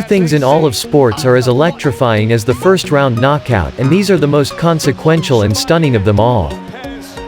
Few things in all of sports are as electrifying as the first round knockout, and these are the most consequential and stunning of them all.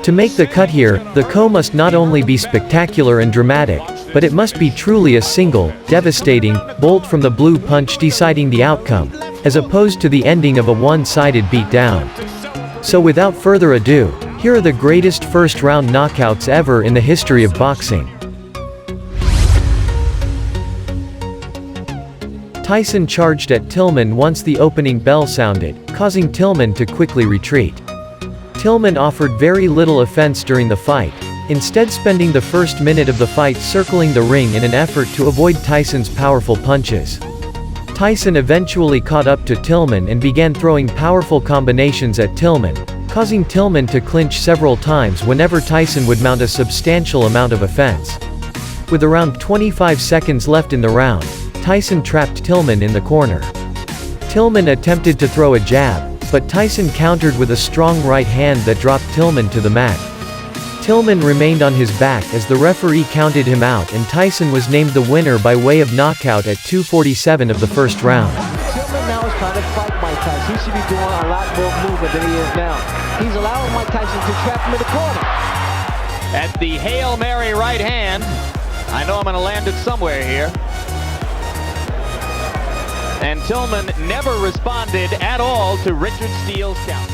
To make the cut here, the KO must not only be spectacular and dramatic, but it must be truly a single, devastating, bolt from the blue punch deciding the outcome, as opposed to the ending of a one-sided beatdown. So without further ado, here are the greatest first-round knockouts ever in the history of boxing. Tyson charged at Tillman once the opening bell sounded, causing Tillman to quickly retreat. Tillman offered very little offense during the fight, instead spending the first minute of the fight circling the ring in an effort to avoid Tyson's powerful punches. Tyson eventually caught up to Tillman and began throwing powerful combinations at Tillman, causing Tillman to clinch several times whenever Tyson would mount a substantial amount of offense. With around 25 seconds left in the round, Tyson trapped Tillman in the corner. Tillman attempted to throw a jab, but Tyson countered with a strong right hand that dropped Tillman to the mat. Tillman remained on his back as the referee counted him out, and Tyson was named the winner by way of knockout at 2:47 of the first round. Tillman now is trying to fight Mike Tyson. He should be doing a lot more movement than he is now. He's allowing Mike Tyson to trap him in the corner. At the Hail Mary right hand, I know I'm going to land it somewhere here. And Tillman never responded at all to Richard Steele's count.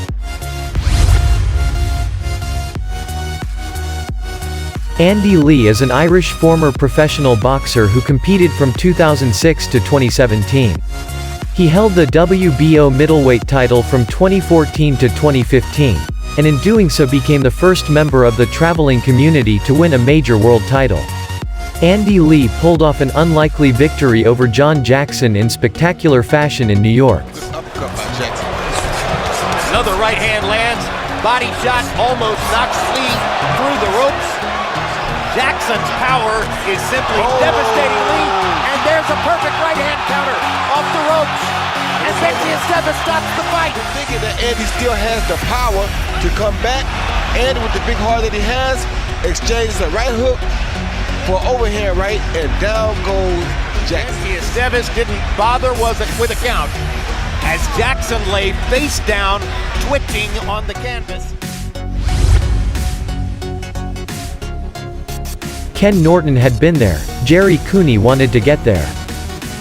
Andy Lee is an Irish former professional boxer who competed from 2006 to 2017. He held the WBO middleweight title from 2014 to 2015, and in doing so became the first member of the traveling community to win a major world title. Andy Lee pulled off an unlikely victory over John Jackson in spectacular fashion in New York. Another right hand lands, body shot almost knocks Lee through the ropes. Jackson's power is simply devastating Lee, and there's a perfect right hand counter off the ropes. And Benji Estevez stops the fight. Thinking that Andy still has the power to come back, and with the big heart that he has, exchanges a right hook for overhand right, and down goes Jackson. Estevez didn't bother with a count as Jackson lay face down, twitching on the canvas. Ken Norton had been there, Jerry Cooney wanted to get there.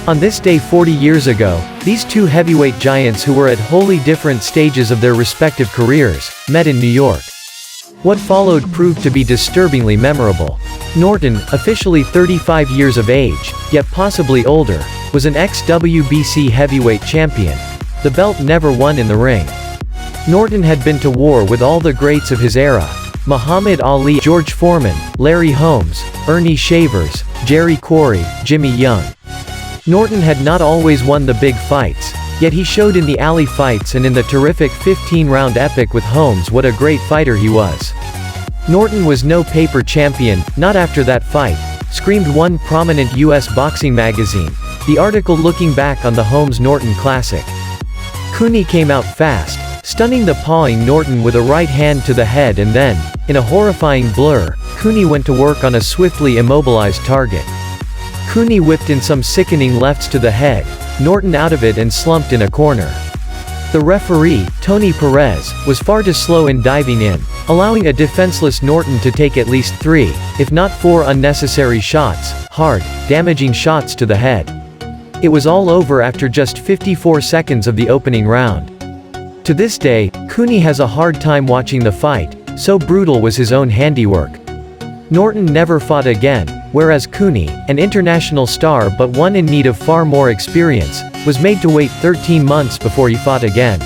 On this day 40 years ago, these two heavyweight giants who were at wholly different stages of their respective careers, met in New York. What followed proved to be disturbingly memorable. Norton, officially 35 years of age, yet possibly older, was an ex-WBC heavyweight champion. The belt never won in the ring. Norton had been to war with all the greats of his era: Muhammad Ali, George Foreman, Larry Holmes, Ernie Shavers, Jerry Quarry, Jimmy Young. Norton had not always won the big fights, yet he showed in the alley fights and in the terrific 15-round epic with Holmes what a great fighter he was. Norton was no paper champion, not after that fight, screamed one prominent U.S. boxing magazine, the article looking back on the Holmes-Norton classic. Cooney came out fast, stunning the pawing Norton with a right hand to the head, and then, in a horrifying blur, Cooney went to work on a swiftly immobilized target. Cooney whipped in some sickening lefts to the head, Norton out of it and slumped in a corner. The referee, Tony Perez, was far too slow in diving in, allowing a defenseless Norton to take at least 3, if not 4 unnecessary shots, hard, damaging shots to the head. It was all over after just 54 seconds of the opening round. To this day, Cooney has a hard time watching the fight, so brutal was his own handiwork. Norton never fought again, whereas Cooney, an international star but one in need of far more experience, was made to wait 13 months before he fought again.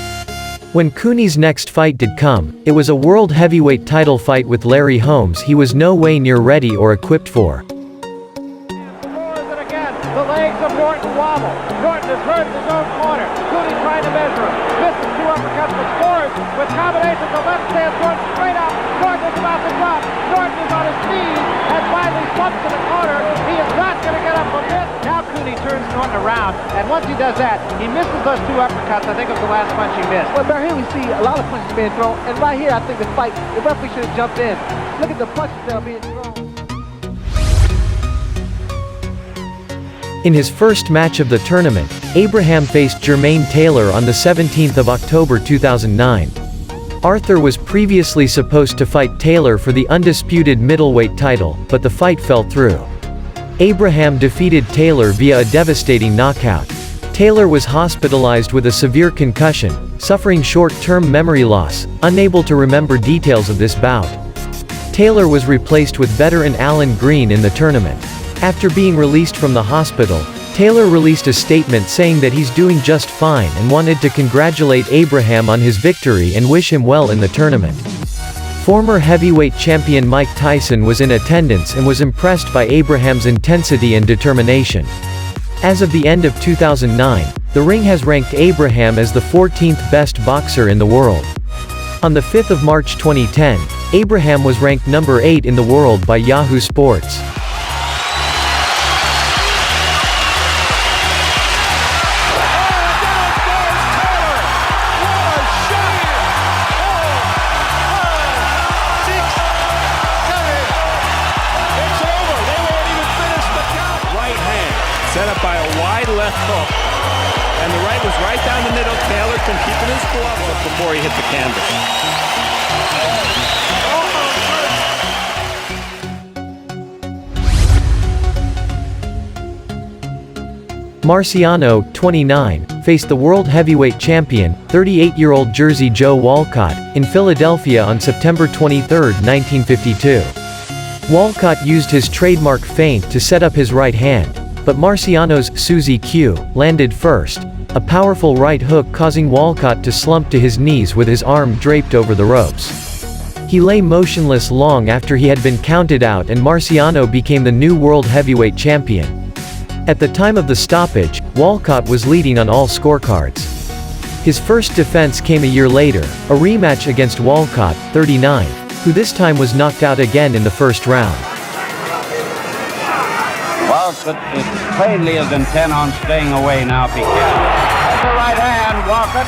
When Cooney's next fight did come, it was a world heavyweight title fight with Larry Holmes he was no way near ready or equipped for. The legs of Norton wobble. Norton is hurt in his own corner. Cooney trying to measure him. Misses 2 uppercuts, but scores with combinations of left stance. Norton straight up. Norton is about to drop. Norton is on his knees and finally slumps to the corner. He is not going to get up from this. Now Cooney turns Norton around, and once he does that, he misses those 2 uppercuts. I think it was the last punch he missed. Well, Barry, here we see a lot of punches being thrown, and right here I think the referee should have jumped in. Look at the punches that are being thrown. In his first match of the tournament, Abraham faced Jermaine Taylor on the 17th of October 2009. Arthur was previously supposed to fight Taylor for the undisputed middleweight title, but the fight fell through. Abraham defeated Taylor via a devastating knockout. Taylor was hospitalized with a severe concussion, suffering short-term memory loss, unable to remember details of this bout. Taylor was replaced with veteran Alan Green in the tournament. After being released from the hospital, Taylor released a statement saying that he's doing just fine and wanted to congratulate Abraham on his victory and wish him well in the tournament. Former heavyweight champion Mike Tyson was in attendance and was impressed by Abraham's intensity and determination. As of the end of 2009, the ring has ranked Abraham as the 14th best boxer in the world. On the 5th of March 2010, Abraham was ranked number 8 in the world by Yahoo Sports. Set up by a wide left hook, and the right was right down the middle. Taylor can keep his gloves up before he hit the canvas. Marciano, 29, faced the world heavyweight champion, 38-year-old Jersey Joe Walcott, in Philadelphia on September 23, 1952. Walcott used his trademark feint to set up his right hand, but Marciano's Susie Q landed first, a powerful right hook causing Walcott to slump to his knees with his arm draped over the ropes. He lay motionless long after he had been counted out, and Marciano became the new world heavyweight champion. At the time of the stoppage, Walcott was leading on all scorecards. His first defense came a year later, a rematch against Walcott, 39, who this time was knocked out again in the first round. Walcott is plainly is intent on staying away now. Be careful. That's the right hand, Walcott.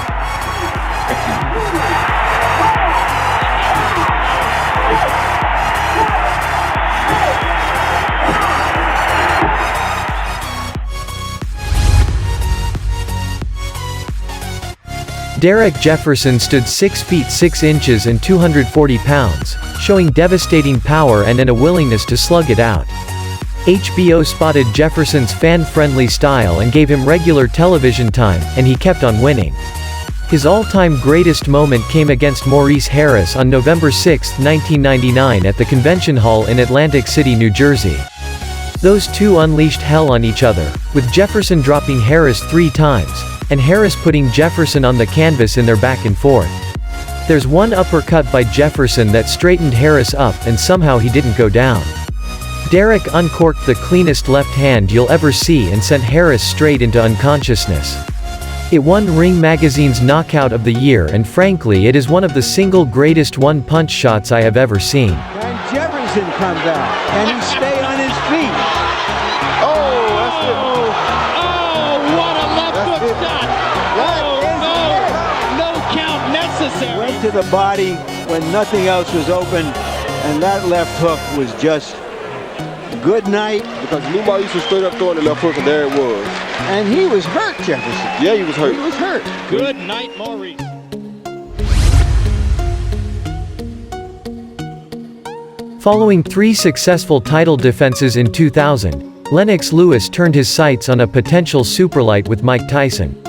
Derek Jefferson stood 6 feet 6 inches and 240 pounds, showing devastating power and a willingness to slug it out. HBO spotted Jefferson's fan-friendly style and gave him regular television time, and he kept on winning. His all-time greatest moment came against Maurice Harris on November 6, 1999 at the Convention Hall in Atlantic City, New Jersey. Those two unleashed hell on each other, with Jefferson dropping Harris 3 times, and Harris putting Jefferson on the canvas in their back and forth. There's one uppercut by Jefferson that straightened Harris up, and somehow he didn't go down. Derek uncorked the cleanest left hand you'll ever see and sent Harris straight into unconsciousness. It won Ring Magazine's Knockout of the Year, and frankly it is one of the single greatest one-punch shots I have ever seen. And Jefferson comes out. Can he stay on his feet? Oh, that's it. Oh, what a left hook shot! Oh, no count necessary. Went to the body when nothing else was open, and that left hook was just good night. Because Numa used to straight up throwing the left hook, and there it was. And he was hurt, Jefferson. Yeah, he was hurt. He was hurt. Good night, Maurice. Following 3 successful title defenses in 2000, Lennox Lewis turned his sights on a potential superlight with Mike Tyson.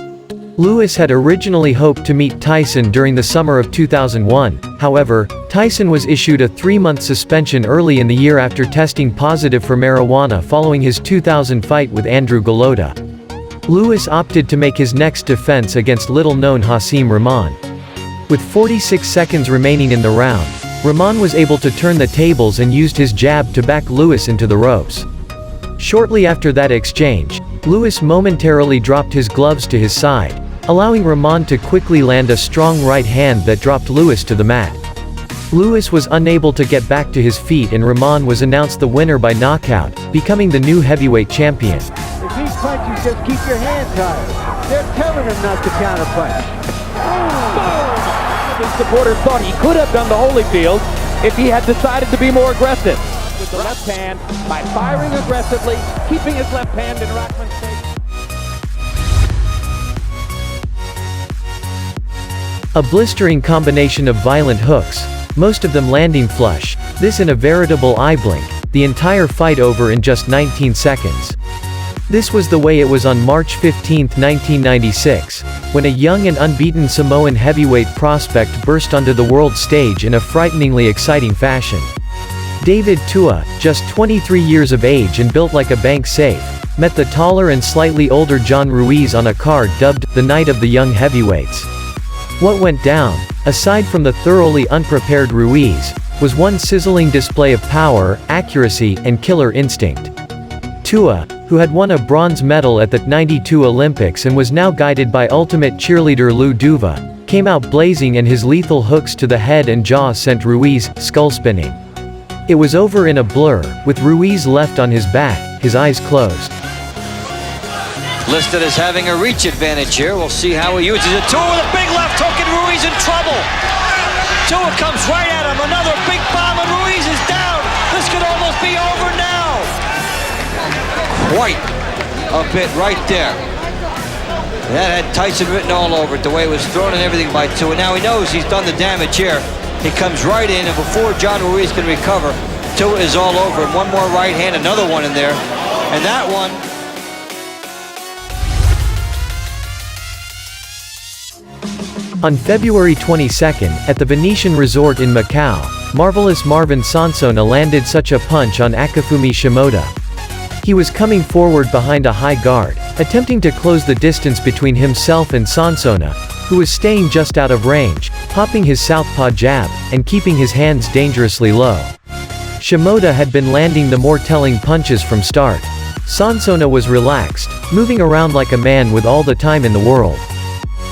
Lewis had originally hoped to meet Tyson during the summer of 2001, however, Tyson was issued a 3-month suspension early in the year after testing positive for marijuana following his 2000 fight with Andrew Golota. Lewis opted to make his next defense against little-known Hasim Rahman. With 46 seconds remaining in the round, Rahman was able to turn the tables and used his jab to back Lewis into the ropes. Shortly after that exchange, Lewis momentarily dropped his gloves to his side, allowing Rahman to quickly land a strong right hand that dropped Lewis to the mat. Lewis was unable to get back to his feet, and Rahman was announced the winner by knockout, becoming the new heavyweight champion. If he punches, just keep your hand tied. They're telling him not to counterpunch. His supporters thought he could have done the Holyfield if he had decided to be more aggressive. With the left hand, by firing aggressively, keeping his left hand in Rockman's face. A blistering combination of violent hooks, most of them landing flush, this in a veritable eye blink, the entire fight over in just 19 seconds. This was the way it was on March 15, 1996, when a young and unbeaten Samoan heavyweight prospect burst onto the world stage in a frighteningly exciting fashion. David Tua, just 23 years of age and built like a bank safe, met the taller and slightly older John Ruiz on a card dubbed the Night of the Young Heavyweights. What went down, aside from the thoroughly unprepared Ruiz, was one sizzling display of power, accuracy, and killer instinct. Tua, who had won a bronze medal at the '92 Olympics and was now guided by ultimate cheerleader Lou Duva, came out blazing, and his lethal hooks to the head and jaw sent Ruiz skull spinning. It was over in a blur, with Ruiz left on his back, his eyes closed. Listed as having a reach advantage here. We'll see how he uses it. Tua with a big left hook, and Ruiz in trouble. Tua comes right at him. Another big bomb, and Ruiz is down. This could almost be over now. Quite a bit right there. That had Tyson written all over it, the way it was thrown and everything by Tua. Now he knows he's done the damage here. He comes right in, and before John Ruiz can recover, Tua is all over him. One more right hand, another one in there. And that one... On February 22, at the Venetian Resort in Macau, marvelous Marvin Sansona landed such a punch on Akifumi Shimoda. He was coming forward behind a high guard, attempting to close the distance between himself and Sansona, who was staying just out of range, popping his southpaw jab, and keeping his hands dangerously low. Shimoda had been landing the more telling punches from start. Sansona was relaxed, moving around like a man with all the time in the world.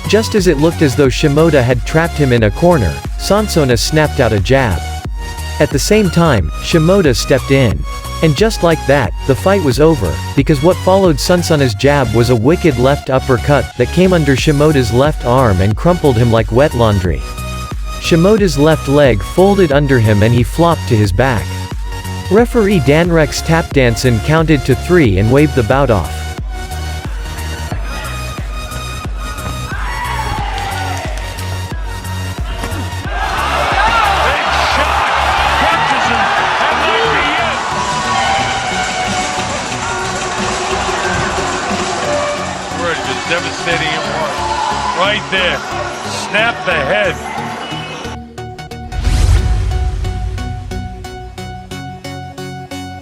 Just as it looked as though Shimoda had trapped him in a corner, Sansona snapped out a jab. At the same time, Shimoda stepped in. And just like that, the fight was over, because what followed Sansona's jab was a wicked left uppercut that came under Shimoda's left arm and crumpled him like wet laundry. Shimoda's left leg folded under him and he flopped to his back. Referee Danrex Tapdanson counted to 3 and waved the bout off. Devastating it was. Right there. Snap the head.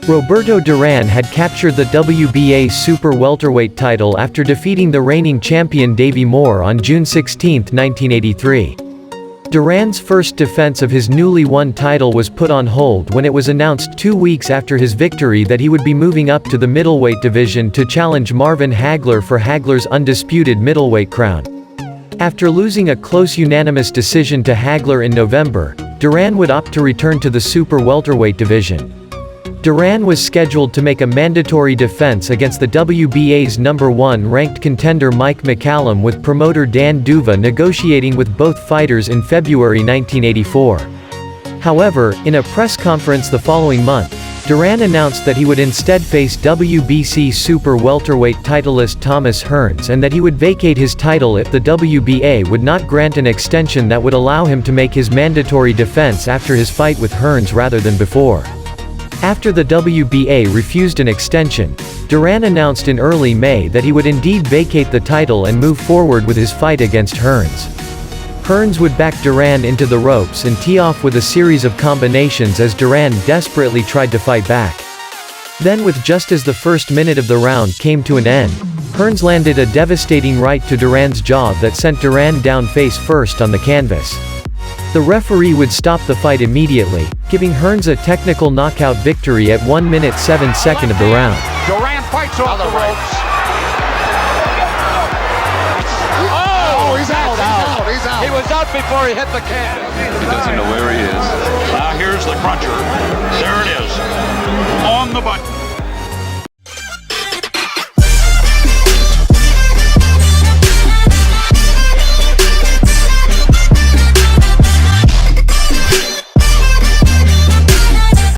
Roberto Duran had captured the WBA super welterweight title after defeating the reigning champion Davey Moore on June 16, 1983. Duran's first defense of his newly won title was put on hold when it was announced 2 weeks after his victory that he would be moving up to the middleweight division to challenge Marvin Hagler for Hagler's undisputed middleweight crown. After losing a close unanimous decision to Hagler in November, Duran would opt to return to the super welterweight division. Duran was scheduled to make a mandatory defense against the WBA's #1 ranked contender Mike McCallum, with promoter Dan Duva negotiating with both fighters in February 1984. However, in a press conference the following month, Duran announced that he would instead face WBC super welterweight titleist Thomas Hearns, and that he would vacate his title if the WBA would not grant an extension that would allow him to make his mandatory defense after his fight with Hearns rather than before. After the WBA refused an extension, Duran announced in early May that he would indeed vacate the title and move forward with his fight against Hearns. Hearns would back Duran into the ropes and tee off with a series of combinations as Duran desperately tried to fight back. Then, with just as the first minute of the round came to an end, Hearns landed a devastating right to Duran's jaw that sent Duran down face first on the canvas. The referee would stop the fight immediately, giving Hearns a technical knockout victory at 1 minute 7 seconds of the round. Duran fights off the ropes. Oh, he's out. He's out. He was out before he hit the canvas. He doesn't know where he is. Now here's the cruncher. There it is. On the button.